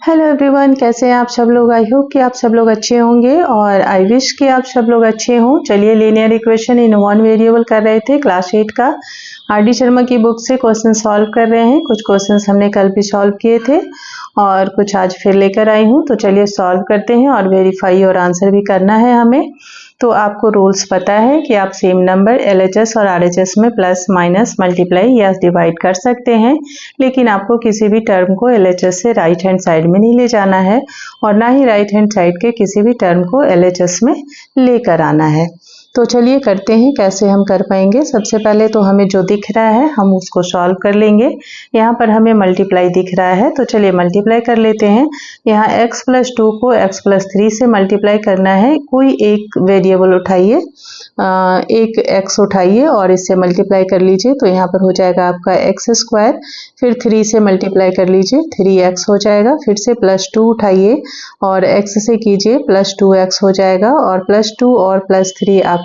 Hello everyone, कैसे हैं आप सब लोग। आई होप कि आप सब लोग अच्छे होंगे और आई विश कि आप सब लोग अच्छे हों। चलिए linear equation in one variable कर रहे थे क्लास 8 का आर.डी. शर्मा की बुक से क्वेश्चन सॉल्व कर रहे हैं। कुछ क्वेश्चंस हमने कल भी सॉल्व किए थे और कुछ आज फिर लेकर आई हूँ। तो चलिए सॉल्व करते हैं और वेरीफाई और आंसर भी करना है हमें। तो आपको रूल्स पता है कि आप सेम नंबर LHS और RHS में प्लस माइनस मल्टीप्लाई या डिवाइड कर सकते हैं, लेकिन आपको किसी भी टर्म को LHS से राइट हैंड साइड में नहीं ले जाना है और ना ही राइट हैंड साइड के किसी भी टर्म को LHS में लेकर आना है। तो चलिए करते हैं कैसे हम कर पाएंगे। सबसे पहले तो हमें जो दिख रहा है हम उसको सॉल्व कर लेंगे। यहाँ पर हमें मल्टीप्लाई दिख रहा है तो चलिए मल्टीप्लाई कर लेते हैं। यहाँ x + 2 को x + 3 से मल्टीप्लाई करना है। कोई एक वेरिएबल उठाइए, एक x उठाइए और इससे मल्टीप्लाई कर लीजिए। तो यहाँ पर हो जाएगा आपका x², फिर 3 से मल्टीप्लाई कर लीजिए 3x हो जाएगा। फिर से +2 उठाइए और x से कीजिए +2x हो जाएगा और +2 और +3 आपका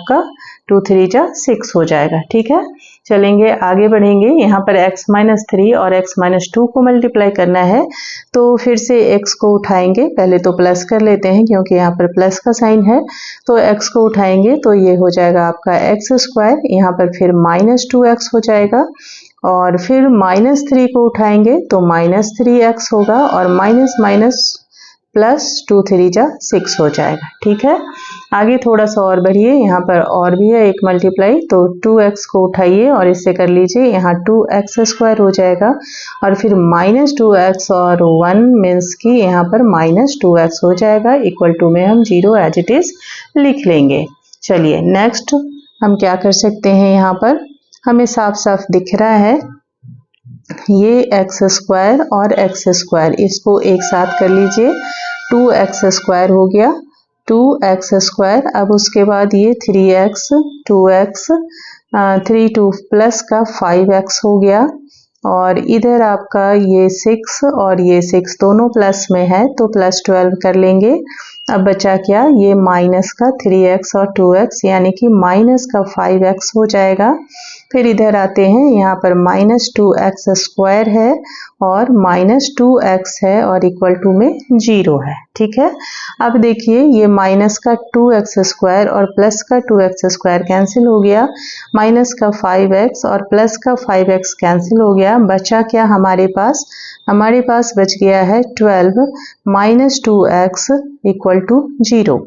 2 3 जा 6 हो जाएगा। ठीक है, चलेंगे आगे बढ़ेंगे। यहाँ पर x - 3 और x - 2 को मल्टीप्लाई करना है तो फिर से x को उठाएंगे। पहले तो प्लस कर लेते हैं क्योंकि यहाँ पर प्लस का साइन है। तो x को उठाएंगे तो ये हो जाएगा आपका x²। यहाँ पर फिर -2x हो जाएगा और फिर -3 को उठाएंगे तो -3x होगा और माइनस माइनस +2 3 जा 6 हो जाएगा। ठीक है, आगे थोड़ा सा और बढ़िए। यहाँ पर और भी है एक मल्टीप्लाई, तो 2x को उठाइए और इससे कर लीजिए। यहाँ 2x² हो जाएगा और फिर -2x और 1 मीन्स कि यहाँ पर -2x हो जाएगा। इक्वल टू में हम 0 एज इट इज लिख लेंगे। चलिए नेक्स्ट हम क्या कर सकते हैं। यहाँ पर हमें साफ साफ दिख रहा है ये x² और x², इसको एक साथ कर लीजिए। 2x² हो गया 2x²। अब उसके बाद ये 3x 2x 3 2 प्लस का 5x हो गया और इधर आपका ये 6 और ये 6 दोनों प्लस में है तो +12 कर लेंगे। अब बचा क्या, ये माइनस का 3x और 2x यानी कि माइनस का 5x हो जाएगा। फिर इधर आते हैं, यहाँ पर -2x² है और -2x है और इक्वल टू में 0 है। ठीक है, अब देखिए ये माइनस का 2x² और प्लस का 2x² कैंसिल हो गया, माइनस का 5x और प्लस का 5x कैंसिल हो गया। बचा क्या हमारे पास, हमारे पास बच गया है 12 - 2x इक्वल टू 0।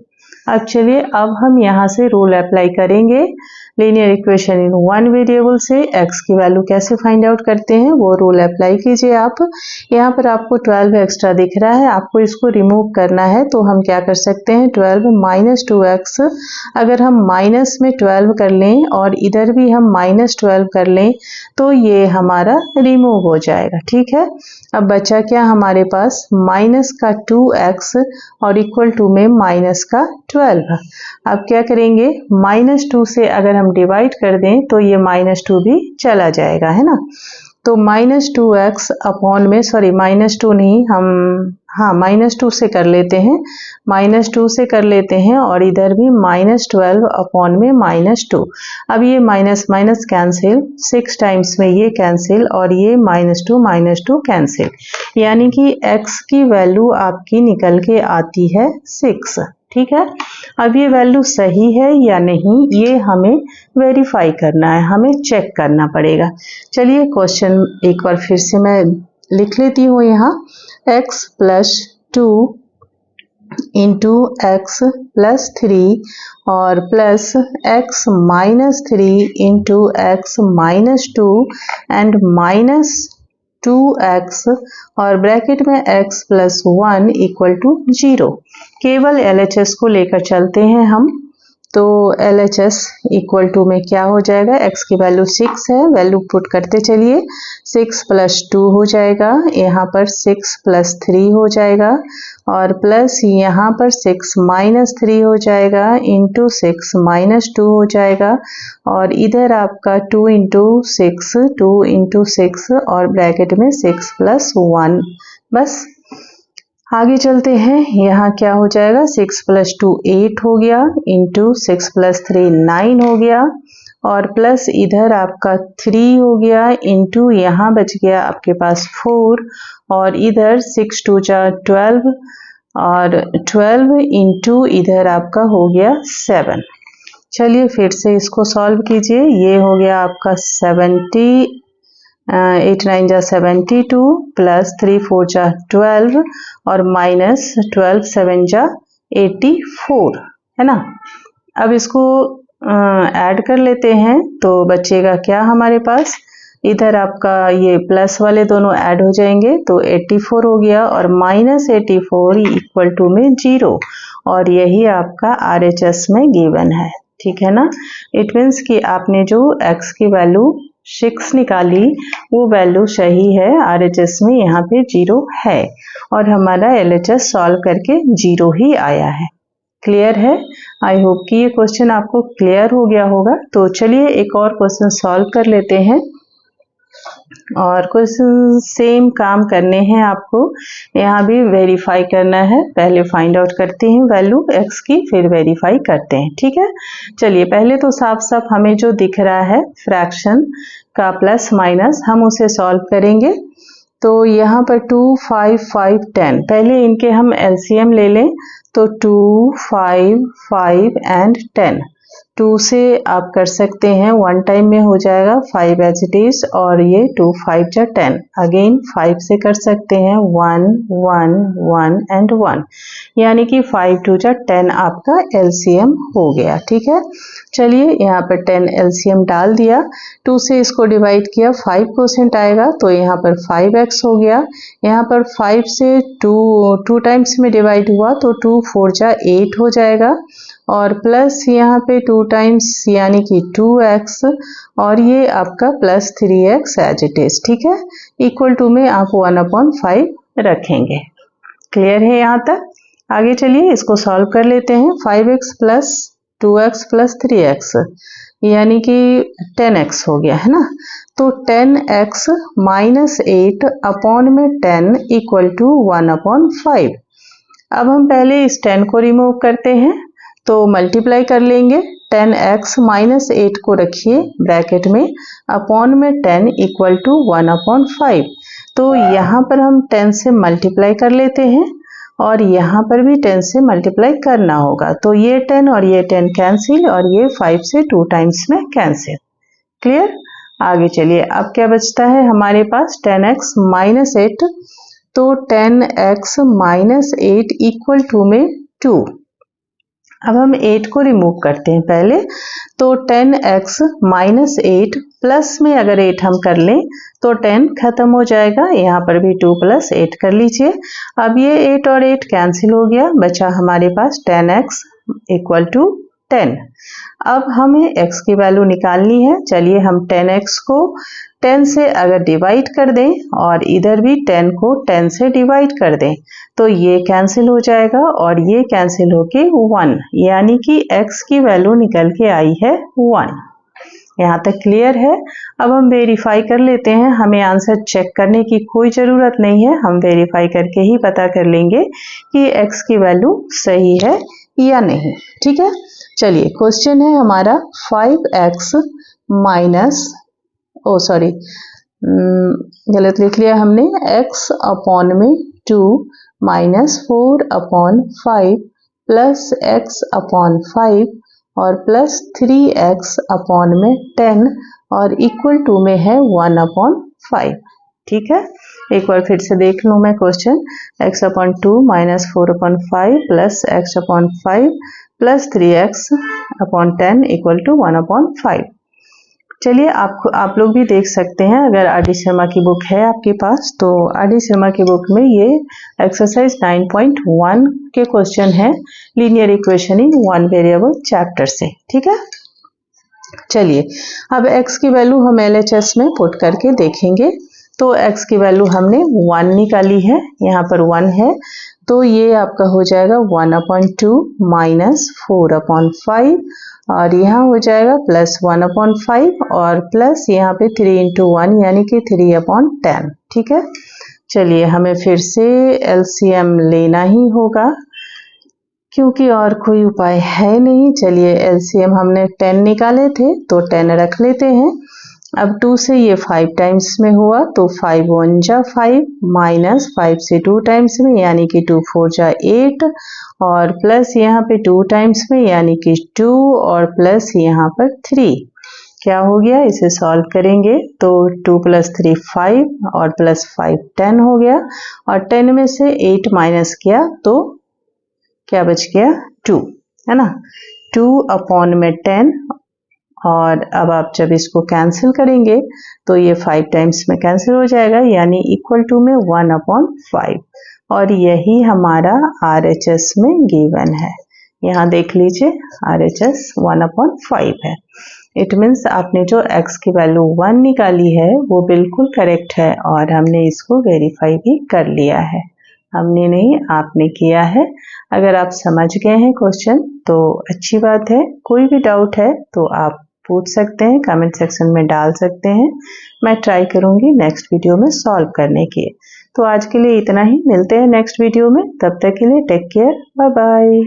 अब चलिए अब हम यहाँ से रूल अप्लाई करेंगे। Linear equation in one variable से x की वैल्यू कैसे फाइंड आउट करते हैं वो रूल अप्लाई कीजिए आप। यहाँ पर आपको 12 एक्स्ट्रा दिख रहा है, आपको इसको रिमूव करना है। तो हम क्या कर सकते हैं, 12 - 2x अगर हम माइनस में 12 कर लें और इधर भी हम -12 कर लें तो ये हमारा रिमूव हो जाएगा। ठीक है, अब बचा क्या हमारे पास, माइनस का 2x और इक्वल टू में माइनस का 12। अब क्या करेंगे, -2 से अगर हम डिवाइड कर दें तो ये -2 भी चला जाएगा, है ना। तो -2x अपॉन में, सॉरी -2 नहीं, हम -2 से कर लेते हैं, -2 से कर लेते हैं और इधर भी -12 अपॉन में -2। अब ये माइनस माइनस कैंसिल, 6 टाइम्स में ये कैंसिल और ये -2 कैंसिल, यानी कि x की वैल्यू आपकी निकल के आती है 6। ठीक है, अब ये वैल्यू सही है या नहीं ये हमें वेरीफाई करना है, हमें चेक करना पड़ेगा। चलिए क्वेश्चन एक बार फिर से मैं लिख लेती हूँ। यहाँ x + 2 × x + 3 और plus x - 3 × x - 2 and -2x और ब्रैकेट में x + 1 इक्वल टू 0। केवल LHS को लेकर चलते हैं हम। तो LHS इक्वल टू में क्या हो जाएगा, x की वैल्यू 6 है, वैल्यू पुट करते चलिए। 6 + 2 हो जाएगा, यहाँ पर 6 + 3 हो जाएगा और प्लस यहाँ पर 6 - 3 हो जाएगा इंटू 6 - 2 हो जाएगा और इधर आपका 2 × 6 और ब्रैकेट में 6 + 1। बस आगे चलते हैं, यहाँ क्या हो जाएगा, 6 + 2 8 हो गया इंटू 6 + 3 9 हो गया और प्लस इधर आपका 3 हो गया इंटू यहाँ बच गया आपके पास 4 और इधर 6 2 जा 12 और 12 इंटू इधर आपका हो गया 7। चलिए फिर से इसको सॉल्व कीजिए। ये हो गया आपका 70 8 9 जा 72 प्लस 3 4 जा 12 और माइनस 12 7 जा 84 है ना। अब इसको ऐड कर लेते हैं तो बचेगा क्या हमारे पास, इधर आपका ये प्लस वाले दोनों ऐड हो जाएंगे तो 84 हो गया और माइनस 84 इक्वल टू में 0 और यही आपका RHS में गिवन है। ठीक है ना। इट मीन्स कि आपने जो x की वैल्यू 6 निकाली वो वैल्यू सही है, RHS में यहाँ पे 0 है और हमारा LHS सॉल्व करके 0 ही आया है। क्लियर है। आई होप कि ये क्वेश्चन आपको क्लियर हो गया होगा। तो चलिए एक और क्वेश्चन सॉल्व कर लेते हैं और क्वेश्चन सेम काम करने हैं आपको, यहाँ भी वेरीफाई करना है। पहले फाइंड आउट करते हैं वैल्यू x की, फिर वेरीफाई करते हैं। ठीक है। चलिए पहले तो साफ साफ हमें जो दिख रहा है फ्रैक्शन का प्लस माइनस हम उसे सॉल्व करेंगे। तो यहाँ पर 2 5 5 10, पहले इनके हम LCM ले लें तो 2 5 5 एंड 10, 2 से आप कर सकते हैं 1 टाइम में हो जाएगा 5 एज इट इज और ये 2 5 जा 10, अगेन 5 से कर सकते हैं 1 1 1 एंड 1, यानी कि 5 2 जा 10 आपका LCM हो गया। ठीक है। चलिए यहाँ पर 10 LCM डाल दिया, 2 से इसको डिवाइड किया 5% आएगा तो यहाँ पर 5x हो गया। यहाँ पर 5 से 2 टाइम्स में डिवाइड हुआ तो 2 4 जा 8 हो जाएगा और प्लस यहाँ पे 2 टाइम्स यानी कि 2x और ये आपका plus 3x as it is. ठीक है। इक्वल टू में आप 1/5 रखेंगे। क्लियर है यहाँ तक। आगे चलिए इसको सॉल्व कर लेते हैं। 5x plus 2x plus 3x यानी कि 10x हो गया है ना। तो 10x माइनस 8 अपॉन में 10 इक्वल टू 1/5। अब हम पहले इस 10 को रिमूव करते हैं तो मल्टीप्लाई कर लेंगे। 10x माइनस 8 को रखिए ब्रैकेट में, अपॉन में 10 इक्वल टू 1/5। तो यहाँ पर हम 10 से मल्टीप्लाई कर लेते हैं और यहाँ पर भी 10 से मल्टीप्लाई करना होगा तो ये 10 और ये 10 कैंसिल और ये 5 से 2 टाइम्स में कैंसिल। क्लियर। आगे चलिए अब क्या बचता है हमारे पास 10x माइनस 8, तो 10x माइनस 8 इक्वल टू में 2। अब हम 8 को रिमूव करते हैं पहले, तो 10x माइनस 8 प्लस में अगर 8 हम कर लें तो 10 खत्म हो जाएगा, यहाँ पर भी 2 प्लस 8 कर लीजिए। अब ये 8 और 8 कैंसिल हो गया, बचा हमारे पास 10x इक्वल टू 10। अब हमें x की वैल्यू निकालनी है। चलिए हम 10x को 10 से अगर डिवाइड कर दें और इधर भी 10 को 10 से डिवाइड कर दें तो ये कैंसिल हो जाएगा और ये कैंसिल होके 1, यानी कि x की वैल्यू निकल के आई है 1। यहाँ तक क्लियर है। अब हम वेरीफाई कर लेते हैं, हमें आंसर चेक करने की कोई ज़रूरत नहीं है, हम वेरीफाई करके ही पता कर लेंगे कि x की वैल्यू सही है या नहीं। ठीक है। चलिए क्वेश्चन है हमारा 5x माइनस गलत लिख लिया हमने, x अपॉन में 2 माइनस 4/5 प्लस x अपॉन 5 और प्लस 3x अपॉन में 10 और इक्वल टू में है 1/5। ठीक है। एक बार फिर से देख लूँ मैं question, x upon 2 minus 4/5 plus x upon 5 plus 3x upon 10 equal to 1/5। चलिए आप लोग भी देख सकते हैं, अगर आर डी शर्मा की बुक है आपके पास तो आर डी शर्मा की बुक में ये एक्सरसाइज 9.1 के क्वेश्चन है, linear equation in one variable chapter से। ठीक है। चलिए अब x की वैल्यू हम LHS में पुट करके देखेंगे। तो x की वैल्यू हमने 1 निकाली है, यहाँ पर 1 है तो ये आपका हो जाएगा 1/2 माइनस 4/5 और यहाँ हो जाएगा प्लस 1/5 और प्लस यहाँ पे 3 × 1 यानी कि 3/10। ठीक है। चलिए हमें फिर से LCM लेना ही होगा क्योंकि और कोई उपाय है नहीं, चलिए एलसीएम हमने 10 निकाले थे तो 10 रख लेते हैं। अब 2 से ये 5 टाइम्स में हुआ तो 5 1 जा 5 माइनस 5 से 2 टाइम्स में यानी कि 2 4 जा 8 और प्लस यहाँ पे 2 टाइम्स में यानी कि 2 और प्लस यहाँ पर 3। क्या हो गया, इसे सॉल्व करेंगे तो 2 + 3 5 और प्लस 5 10 हो गया और 10 में से 8 माइनस किया तो क्या बच गया 2, है ना। 2 अपॉन में 10 और अब आप जब इसको कैंसिल करेंगे तो ये 5 टाइम्स में कैंसिल हो जाएगा यानी इक्वल टू में 1/5 और यही हमारा RHS में गिवन है। यहाँ देख लीजिए RHS 1/5 है। इट मीन्स आपने जो x की वैल्यू 1 निकाली है वो बिल्कुल करेक्ट है और हमने इसको वेरीफाई भी कर लिया है। हमने नहीं, आपने किया है। अगर आप समझ गए हैं क्वेश्चन तो अच्छी बात है। कोई भी डाउट है तो आप पूछ सकते हैं, कमेंट सेक्शन में डाल सकते हैं। मैं ट्राई करूंगी नेक्स्ट वीडियो में सॉल्व करने की। तो आज के लिए इतना ही, मिलते हैं नेक्स्ट वीडियो में। तब तक के लिए टेक केयर, बाय बाय।